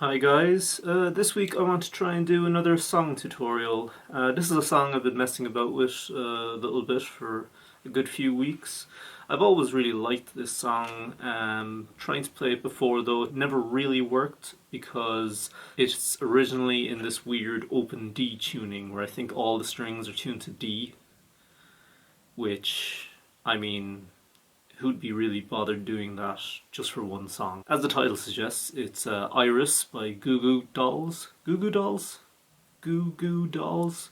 Hi guys, this week I want to try and do another song tutorial. This is a song I've been messing about with a little bit for a good few weeks. I've always really liked this song, trying to play it before though it never really worked because it's originally in this weird open D tuning where I think all the strings are tuned to D, which, I mean, who'd be really bothered doing that just for one song? As the title suggests, it's Iris by Goo Goo Dolls. Goo Goo Dolls? Goo Goo Dolls?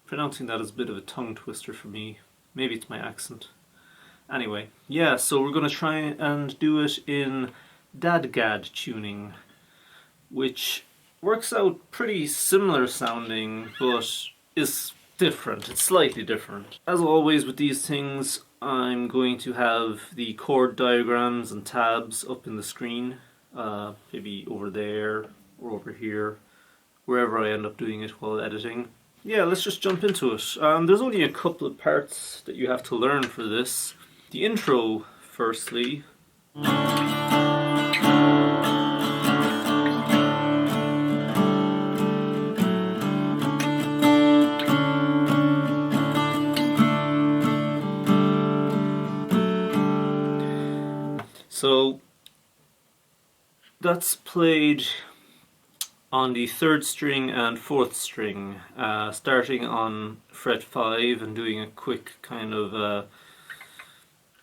Pronouncing that is a bit of a tongue twister for me. Maybe it's my accent. Anyway, yeah, so we're going to try and do it in DADGAD tuning, which works out pretty similar sounding, but is different. It's slightly different. As always with these things, I'm going to have the chord diagrams and tabs up in the screen, maybe over there or over here, wherever I end up doing it while editing. Yeah, let's just jump into it. There's only a couple of parts that you have to learn for this. The intro, firstly. So that's played on the 3rd string and 4th string, starting on fret 5 and doing a quick kind of a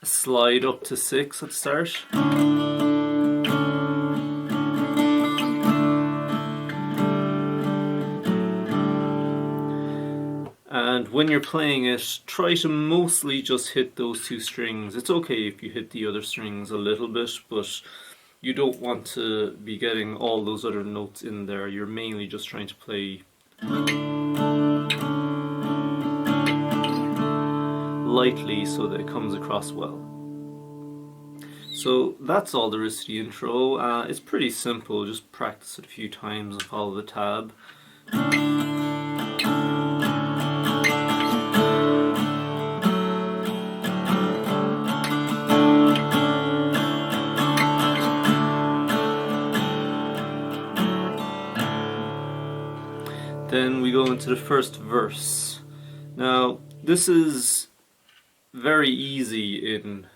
slide up to 6 at the start. And when you're playing it, try to mostly just hit those 2 strings. It's okay if you hit the other strings a little bit, but you don't want to be getting all those other notes in there. You're mainly just trying to play lightly so that it comes across well. So that's all there is to the intro. It's pretty simple, just practice it a few times and follow the tab. Then we go into the first verse. Now, this is very easy in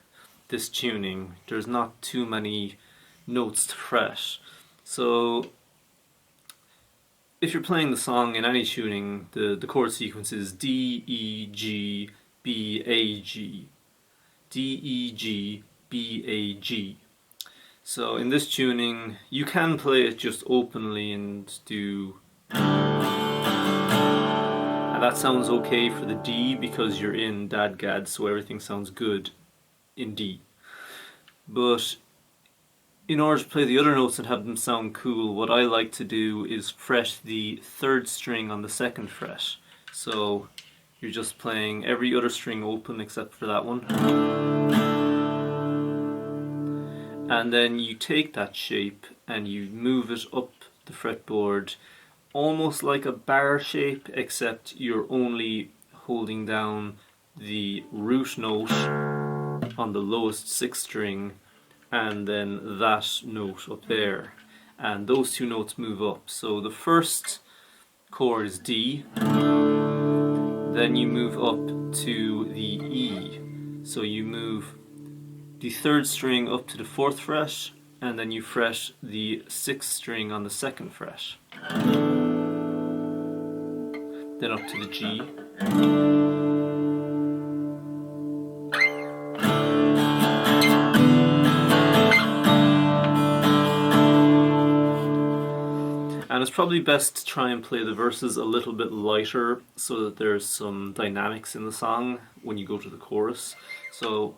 this tuning. There's not too many notes to fret. So, if you're playing the song in any tuning, the chord sequence is D, E, G, B, A, G. D, E, G, B, A, G. So in this tuning, you can play it just openly and do... And that sounds okay for the D because you're in DADGAD, so everything sounds good in D. But in order to play the other notes and have them sound cool, what I like to do is fret the 3rd string on the 2nd fret. So you're just playing every other string open except for that one. And then you take that shape and you move it up the fretboard almost like a bar shape, except you're only holding down the root note on the lowest 6th string and then that note up there, and those 2 notes move up. So the first chord is D, then you move up to the E, so you move the 3rd string up to the 4th fret and then you fret the 6th string on the 2nd fret. Then up to the G. And it's probably best to try and play the verses a little bit lighter so that there's some dynamics in the song when you go to the chorus. So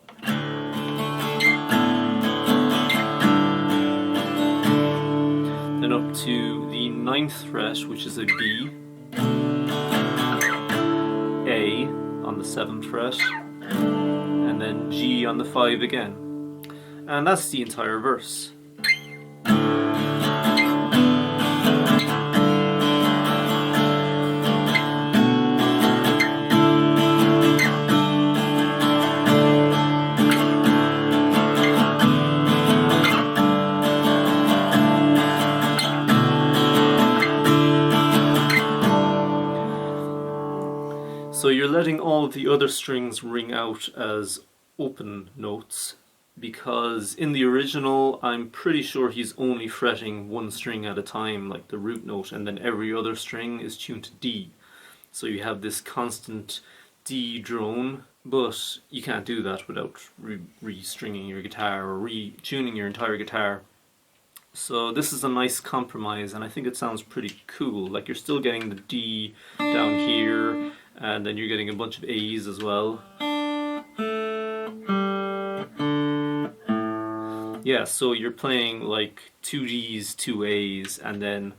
then up to the 9th fret, which is a B, A on the 7th fret, and then G on the 5 again. And that's the entire verse. So you're letting all of the other strings ring out as open notes, because in the original I'm pretty sure he's only fretting one string at a time, like the root note, and then every other string is tuned to D. So you have this constant D drone, but you can't do that without re-stringing your guitar or retuning your entire guitar. So this is a nice compromise, and I think it sounds pretty cool. Like, you're still getting the D down here, and then you're getting a bunch of A's as well. Yeah, so you're playing like 2 Ds, 2 A's, and then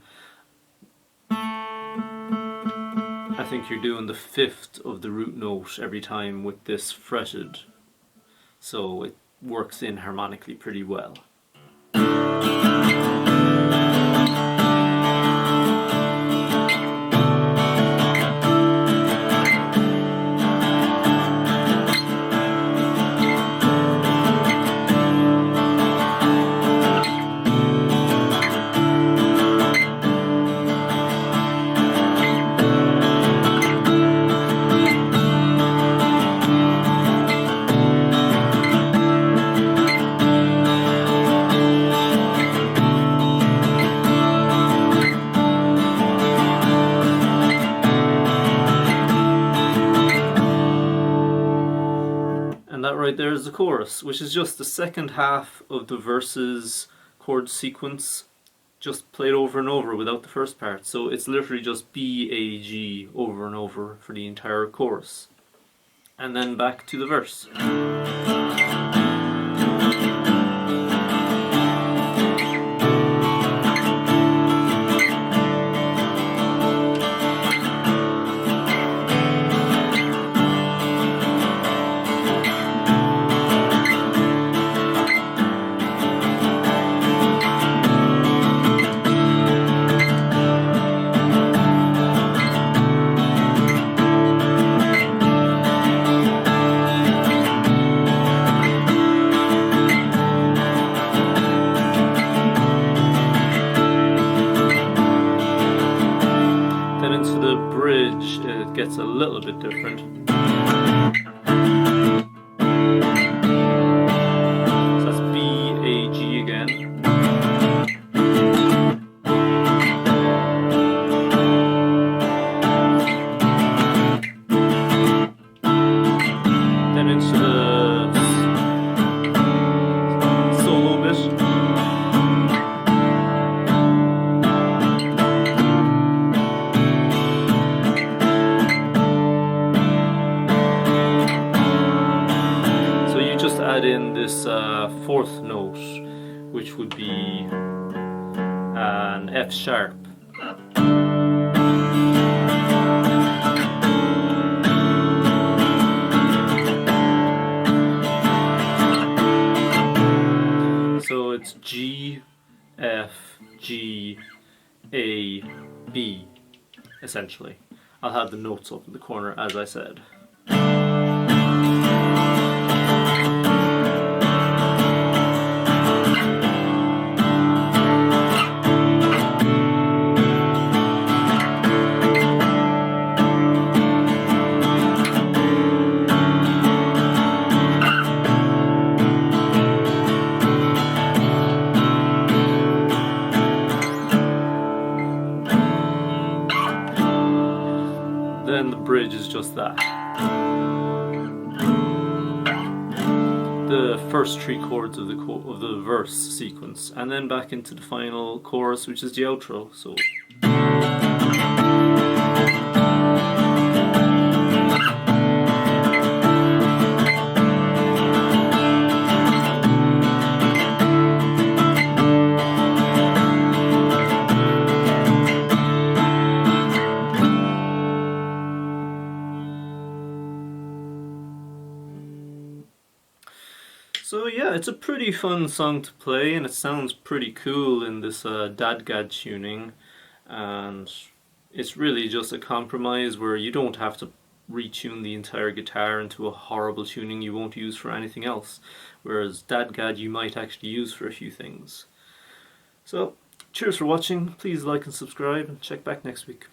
I think you're doing the 5th of the root note every time with this fretted. So it works in harmonically pretty well. And that right there is the chorus, which is just the second half of the verses chord sequence, just played over and over without the first part. So it's literally just B, A, G over and over for the entire chorus. And then back to the verse. It gets a little bit different. So that's B, A, G again. Then into the solo bit. Just add in this 4th note, which would be an F sharp. So it's G, F, G, A, B, essentially. I'll have the notes up in the corner as I said. Then the bridge is just that. The first 3 chords of the verse sequence, and then back into the final chorus, which is the outro. So. So yeah, it's a pretty fun song to play, and it sounds pretty cool in this DADGAD tuning, and it's really just a compromise where you don't have to retune the entire guitar into a horrible tuning you won't use for anything else, whereas DADGAD you might actually use for a few things. So, cheers for watching, please like and subscribe, and check back next week.